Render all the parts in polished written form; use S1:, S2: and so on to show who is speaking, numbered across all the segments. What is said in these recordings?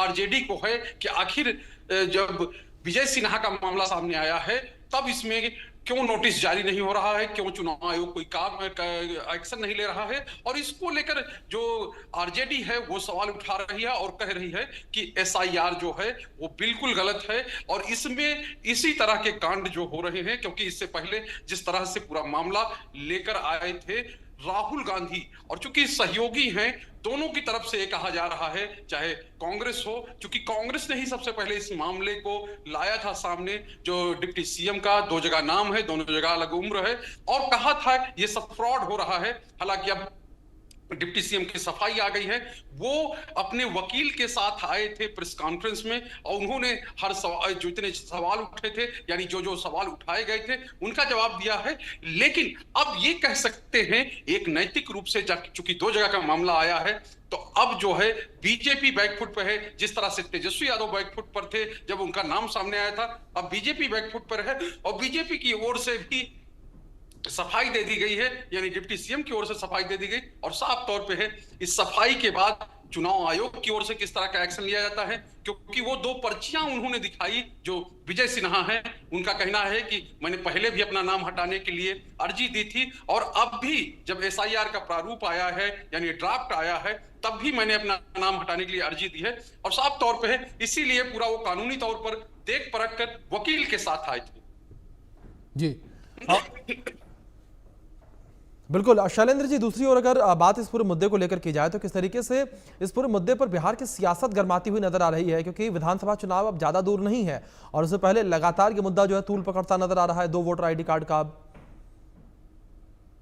S1: RJD को है कि आखिर जब विजय सिन्हा का मामला सामने आया है तब इसमें क्यों नोटिस जारी नहीं हो रहा है, क्यों चुनाव आयोग कोई काम एक्शन नहीं ले रहा है। और इसको लेकर जो आरजेडी है वो सवाल उठा रही है और कह रही है कि एसआईआर जो है वो बिल्कुल गलत है और इसमें इसी तरह के कांड जो हो रहे हैं, क्योंकि इससे पहले जिस तरह से पूरा मामला लेकर आए थे राहुल गांधी, और चूंकि सहयोगी हैं दोनों की तरफ से ये कहा जा रहा है, चाहे कांग्रेस हो, क्योंकि कांग्रेस ने ही सबसे पहले इस मामले को लाया था सामने, जो डिप्टी सीएम का 2 जगह नाम है, दोनों जगह अलग उम्र है, और कहा था ये सब फ्रॉड हो रहा है। हालांकि अब डिप्टी सीएम की सफाई आ गई है। वो अपने वकील के साथ आए थे प्रेस कॉन्फ्रेंस में और उन्होंने हर सवाल, जो इतने सवाल उठे थे, यानी जो जो सवाल उठाए गए थे उनका जवाब दिया है। लेकिन अब ये कह सकते हैं एक नैतिक रूप से, चूंकि 2 जगह का मामला आया है, तो अब जो है बीजेपी बैकफुट पर है। जिस तरह से तेजस्वी यादव बैकफुट पर थे जब उनका नाम सामने आया था, अब बीजेपी बैकफुट पर है और बीजेपी की ओर से भी सफाई दे दी गई है, यानी डिप्टी सीएम की ओर से सफाई दे दी गई। और साफ तौर पे है इस सफाई के बाद चुनाव आयोग की ओर से किस तरह का एक्शन लिया जाता है, क्योंकि वो 2 पर्चियां उन्होंने दिखाई जो विजय सिन्हा है, उनका कहना है कि मैंने पहले भी अपना नाम हटाने के लिए अर्जी दी थी और अब भी जब एसआईआर का प्रारूप आया है, यानी ड्राफ्ट आया है, तब भी मैंने अपना नाम हटाने के लिए अर्जी दी है। और साफ तौर पर है इसीलिए पूरा वो कानूनी तौर पर देख परख कर वकील के साथ आए थे।
S2: जी बिल्कुल। शैलेंद्र जी, दूसरी ओर अगर बात इस पूरे मुद्दे को लेकर की जाए तो किस तरीके से इस पूरे मुद्दे पर बिहार की सियासत गर्माती हुई नजर आ रही है, क्योंकि विधानसभा चुनाव अब ज्यादा दूर नहीं है और उससे पहले लगातार ये मुद्दा जो है तूल पकड़ता नजर आ रहा है 2 वोटर आईडी कार्ड का।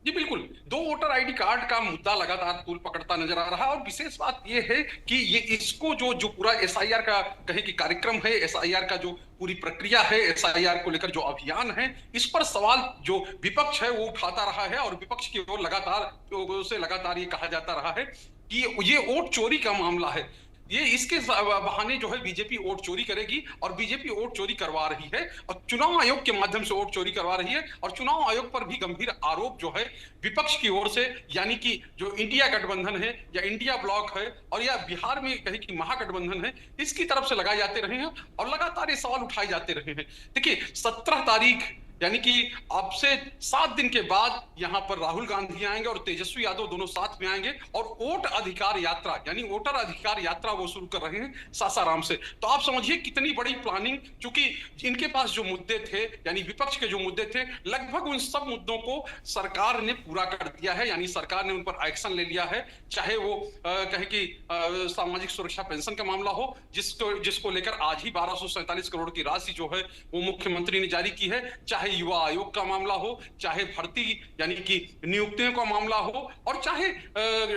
S1: जी बिल्कुल, 2 वोटर आईडी कार्ड का मुद्दा लगातार तूल पकड़ता नजर आ रहा है। और विशेष बात यह है कि ये इसको जो पूरा एसआईआर का कहे कि कार्यक्रम है, एसआईआर का जो पूरी प्रक्रिया है, एसआईआर को लेकर जो अभियान है, इस पर सवाल जो विपक्ष है वो उठाता रहा है और विपक्ष की ओर लगातार ये कहा जाता रहा है कि ये वोट चोरी का मामला है। ये इसके बहाने जो है बीजेपी वोट चोरी करेगी और बीजेपी वोट चोरी करवा रही है और चुनाव आयोग के माध्यम से वोट चोरी करवा रही है। और चुनाव आयोग पर भी गंभीर आरोप जो है विपक्ष की ओर से, यानी कि जो इंडिया गठबंधन है या इंडिया ब्लॉक है और या बिहार में कहे कि महागठबंधन है, इसकी तरफ से लगाए जाते रहे हैं और लगातार ये सवाल उठाए जाते रहे हैं। देखिए 17 तारीख यानी कि अब से 7 दिन के बाद यहां पर राहुल गांधी आएंगे और तेजस्वी यादव दोनों साथ में आएंगे और वोट अधिकार यात्रा यानी वोटर अधिकार यात्रा वो शुरू कर रहे हैं सासाराम से। तो आप समझिए कितनी बड़ी प्लानिंग, क्योंकि इनके पास जो मुद्दे थे यानी विपक्ष के जो मुद्दे थे, लगभग उन सब मुद्दों को सरकार ने पूरा कर दिया है, यानी सरकार ने उन पर एक्शन ले लिया है। चाहे वो कहे कि सामाजिक सुरक्षा पेंशन का मामला हो, जिसको लेकर आज ही 1247 करोड़ की राशि जो है वो मुख्यमंत्री ने जारी की है, चाहे युवा आयोग का मामला हो, चाहे भर्ती यानी कि नियुक्तियों का मामला हो, और चाहे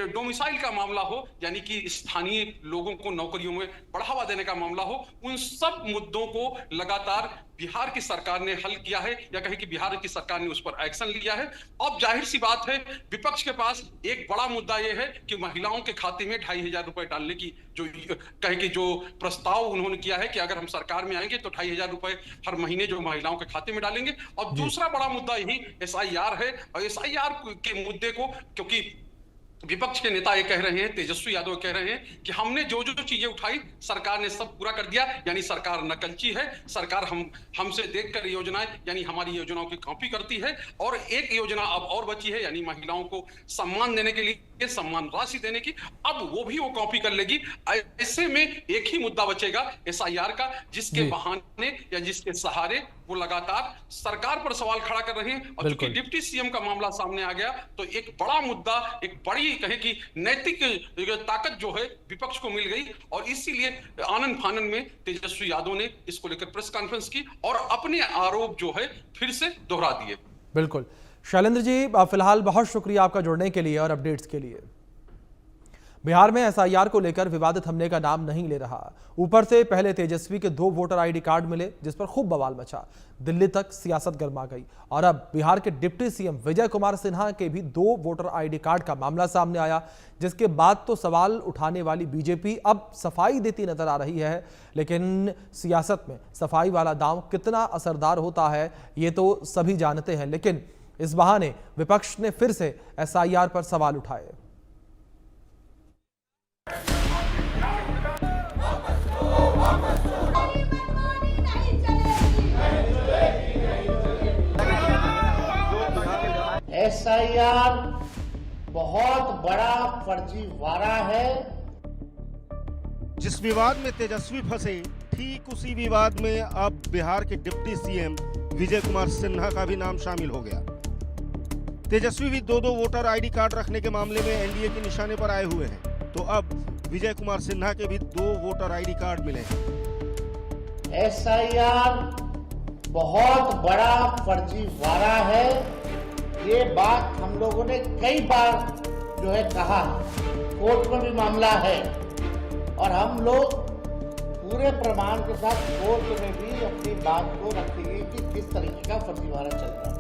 S1: डोमिसाइल का मामला हो यानी कि स्थानीय लोगों को नौकरियों में बढ़ावा देने का मामला हो, उन सब मुद्दों को लगातार बिहार की सरकार ने हल किया है या कहे कि बिहार की सरकार ने उस पर एक्शन लिया है। अब जाहिर सी बात है विपक्ष के पास एक बड़ा मुद्दा यह है कि महिलाओं के खाते में 2500 रुपए डालने की जो कहे कि जो प्रस्ताव उन्होंने किया है कि अगर हम सरकार में आएंगे तो 2500 रुपए हर महीने जो महिलाओं के खाते में डालेंगे। और दूसरा बड़ा मुद्दा यही एसआईआर है और एसआईआर के मुद्दे को, क्योंकि विपक्ष के नेता ये कह रहे हैं, तेजस्वी यादव कह रहे हैं कि हमने जो जो चीजें उठाई सरकार ने सब पूरा कर दिया, यानी सरकार नकलची है, सरकार हमसे देखकर योजनाएं यानी हमारी योजनाओं की कॉपी करती है। और एक योजना अब और बची है, यानी महिलाओं को सम्मान देने के लिए सम्मान राशि देने की, अब वो भी वो कॉपी कर लेगी। ऐसे में एक ही मुद्दा बचेगा एसआईआर का, जिसके बहाने या जिसके सहारे वो लगातार सरकार पर सवाल खड़ा कर रहे हैं। और चूंकि डिप्टी सीएम का मामला सामने आ गया तो एक बड़ा मुद्दा, एक बड़ी कहे कि नैतिक ताकत जो है विपक्ष को मिल गई और इसीलिए आनन फानन में तेजस्वी यादव ने इसको लेकर प्रेस कॉन्फ्रेंस की और अपने आरोप जो है फिर से दोहरा दिए।
S2: बिल्कुल। शैलेंद्र जी, फिलहाल बहुत शुक्रिया आपका जुड़ने के लिए और अपडेट्स के लिए। बिहार में एसआईआर को लेकर विवादित थमने का नाम नहीं ले रहा। ऊपर से पहले तेजस्वी के 2 वोटर आईडी कार्ड मिले जिस पर खूब बवाल मचा, दिल्ली तक सियासत गर्मा गई और अब बिहार के डिप्टी सीएम विजय कुमार सिन्हा के भी 2 वोटर आईडी कार्ड का मामला सामने आया, जिसके बाद तो सवाल उठाने वाली बीजेपी अब सफाई देती नजर आ रही है। लेकिन सियासत में सफाई वाला दांव कितना असरदार होता है ये तो सभी जानते हैं, लेकिन इस बहाने विपक्ष ने फिर से एसआईआर पर सवाल उठाए।
S3: SIR बहुत बड़ा फर्जीवाड़ा है।
S4: जिस विवाद में तेजस्वी फंसे, ठीक उसी विवाद में अब बिहार के डिप्टी सीएम विजय कुमार सिन्हा का भी नाम शामिल हो गया। तेजस्वी भी दो वोटर आईडी कार्ड रखने के मामले में एनडीए के निशाने पर आए हुए हैं, तो अब विजय कुमार सिन्हा के भी 2 वोटर आईडी कार्ड मिले हैं।
S3: SIR बहुत बड़ा फर्जीवाड़ा है। ये बात हम लोगों ने कई बार जो है कहा, कोर्ट में भी मामला है और हम लोग पूरे प्रमाण के साथ कोर्ट में भी अपनी बात को रखेंगे कि किस तरीके का फर्जीवाड़ा चल रहा है।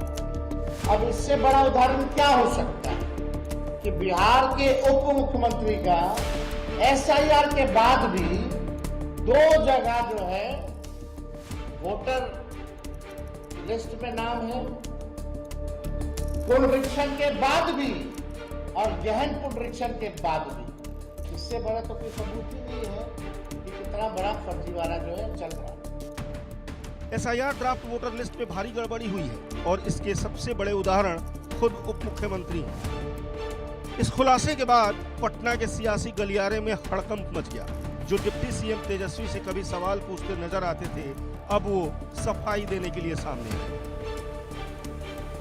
S3: अब इससे बड़ा उदाहरण क्या हो सकता है कि बिहार के उप मुख्यमंत्री का SIR के बाद भी 2 जगह जो है वोटर लिस्ट में नाम है, पुनरीक्षण के बाद भी और गहन पुनरीक्षण के बाद भी। इससे बड़ा तो कोई सबूत ही नहीं है कि कितना बड़ा फर्जीवाड़ा जो है चल रहा है।
S4: SIR ड्राफ्ट वोटर लिस्ट में भारी गड़बड़ी हुई है और इसके सबसे बड़े उदाहरण खुद उप मुख्यमंत्री हैं। इस खुलासे के बाद पटना के सियासी गलियारे में हड़कंप मच गया। जो डिप्टी सीएम तेजस्वी से कभी सवाल पूछते नजर आते थे, अब वो सफाई देने के लिए सामने आए।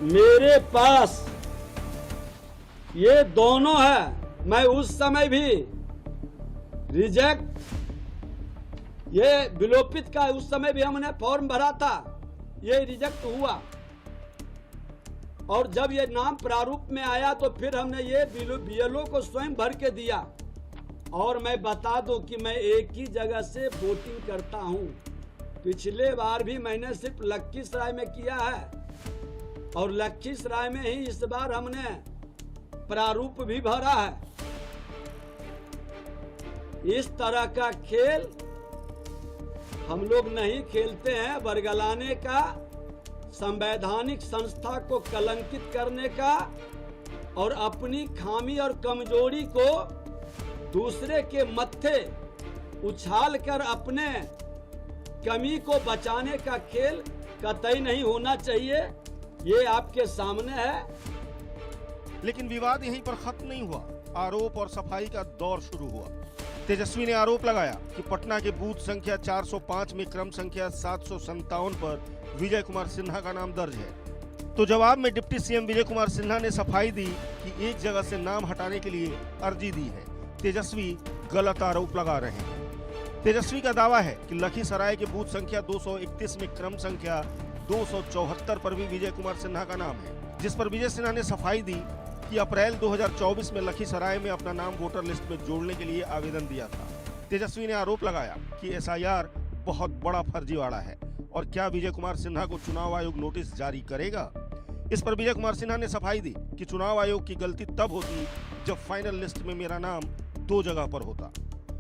S5: मेरे पास ये दोनों है। मैं उस समय भी रिजेक्ट, ये विलोपित का उस समय भी हमने फॉर्म भरा था, ये रिजेक्ट हुआ और जब ये नाम प्रारूप में आया तो फिर हमने ये BLO को स्वयं भर के दिया। और मैं बता दूं कि मैं एक ही जगह से वोटिंग करता हूं। पिछले बार भी मैंने सिर्फ लखीसराय में किया है और लखीसराय में ही इस बार हमने प्रारूप भी भरा है। इस तरह का खेल हम लोग नहीं खेलते हैं। बरगलाने का, संवैधानिक संस्था को कलंकित करने का और अपनी खामी और कमजोरी को दूसरे के मत्थे उछाल कर अपने कमी को बचाने का खेल कतई नहीं होना चाहिए। ये आपके सामने है।
S4: लेकिन विवाद यहीं पर खत्म नहीं हुआ। आरोप और सफाई का दौर शुरू हुआ। तेजस्वी ने आरोप लगाया कि पटना के बूथ संख्या 405 में क्रम संख्या 757 पर विजय कुमार सिन्हा का नाम दर्ज है। तो जवाब में डिप्टी सीएम विजय कुमार सिन्हा ने सफाई दी कि एक जगह से नाम हटाने के लिए अर्जी दी है। तेजस्वी गलत आरोप लगा रहे हैं। तेजस्वी का दावा है कि लखीसराय के बूथ संख्या 231 में क्रम संख्या 274 पर भी विजय कुमार सिन्हा का नाम है, जिस पर विजय सिन्हा ने सफाई दी कि अप्रैल 2024 में लखीसराय में अपना नाम वोटर लिस्ट में जोड़ने के लिए आवेदन दिया था। तेजस्वी ने आरोप लगाया कि SIR बहुत बड़ा फर्जीवाड़ा है और क्या विजय कुमार सिन्हा को चुनाव आयोग नोटिस जारी करेगा। इस पर विजय कुमार सिन्हा ने सफाई दी कि चुनाव आयोग की गलती तब होती जब फाइनल लिस्ट में मेरा नाम 2 जगह पर होता।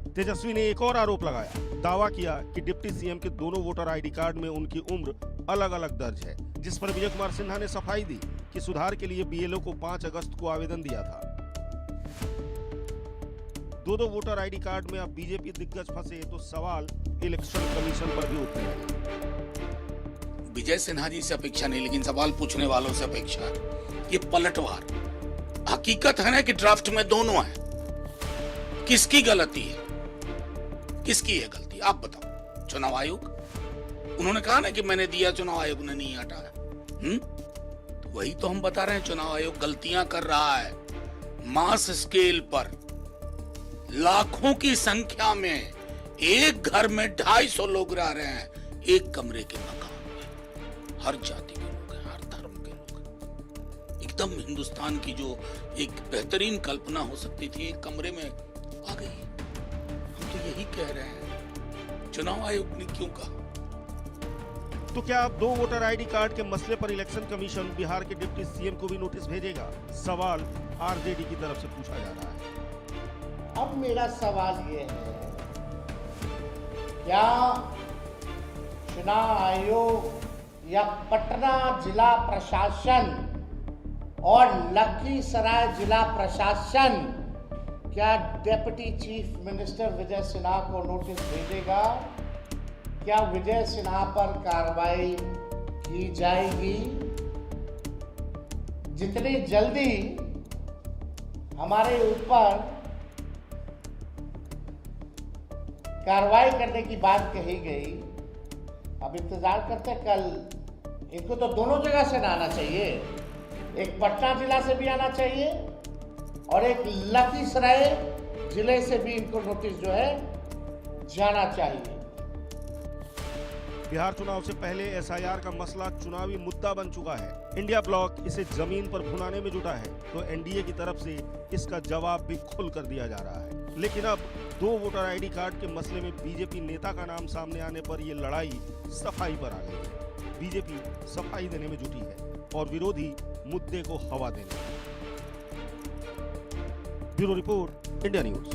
S4: तेजस्वी ने एक और आरोप लगाया, दावा किया कि डिप्टी सीएम के दोनों वोटर आईडी कार्ड में उनकी उम्र अलग अलग दर्ज है, जिस पर विजय कुमार सिन्हा ने सफाई दी कि सुधार के लिए BLO को 5 अगस्त को आवेदन दिया था। 2 वोटर आईडी कार्ड में अब बीजेपी दिग्गज फंसे तो सवाल इलेक्शन कमीशन पर भी उठने लगे।
S6: विजय सिन्हा जी से अपेक्षा नहीं, लेकिन सवाल पूछने वालों से अपेक्षा है। ये पलटवार हकीकत है ना कि ड्राफ्ट में दोनों है। किसकी गलती है, किसकी है गलती, आप बताओ। चुनाव आयोग, उन्होंने कहा ना कि मैंने दिया, चुनाव आयोग ने नहीं हटाया। तो वही तो हम बता रहे हैं, चुनाव आयोग गलतियां कर रहा है। मास स्केल पर लाखों की संख्या में एक घर में 250 लोग रह रहे हैं, एक कमरे के मकान में। हर जाति के लोग हैं, हर धर्म के लोग हैं। एकदम हिंदुस्तान की जो एक बेहतरीन कल्पना हो सकती थी, एक कमरे में आ गई। हम तो यही कह रहे हैं, चुनाव आयोग ने क्यों कहा।
S4: तो क्या अब 2 वोटर आईडी कार्ड के मसले पर इलेक्शन कमीशन बिहार के डिप्टी सीएम को भी नोटिस भेजेगा? सवाल आरजेडी की तरफ से पूछा जा रहा है।
S3: अब मेरा सवाल ये है, क्या चुनाव आयोग या पटना जिला प्रशासन और लखीसराय जिला प्रशासन क्या deputy chief minister Vijay Sinha को नोटिस भेजेगा? क्या विजय सिन्हा पर कार्रवाई की जाएगी? जितनी जल्दी हमारे ऊपर कार्रवाई करने की बात कही गई, अब इंतजार करते कल। इनको तो दोनों जगह से आना चाहिए, एक पटना जिला से भी आना चाहिए और एक लखीसराय जिले से भी इनको नोटिस जो है जाना चाहिए।
S4: बिहार चुनाव से पहले एसआईआर का मसला चुनावी मुद्दा बन चुका है। इंडिया ब्लॉक इसे जमीन पर भुनाने में जुटा है, तो एनडीए की तरफ से इसका जवाब भी खुल कर दिया जा रहा है। लेकिन अब 2 वोटर आईडी कार्ड के मसले में बीजेपी नेता का नाम सामने आने पर यह लड़ाई सफाई पर आ गई है। बीजेपी सफाई देने में जुटी है और विरोधी मुद्दे को हवा देने में। Bureau report, India news.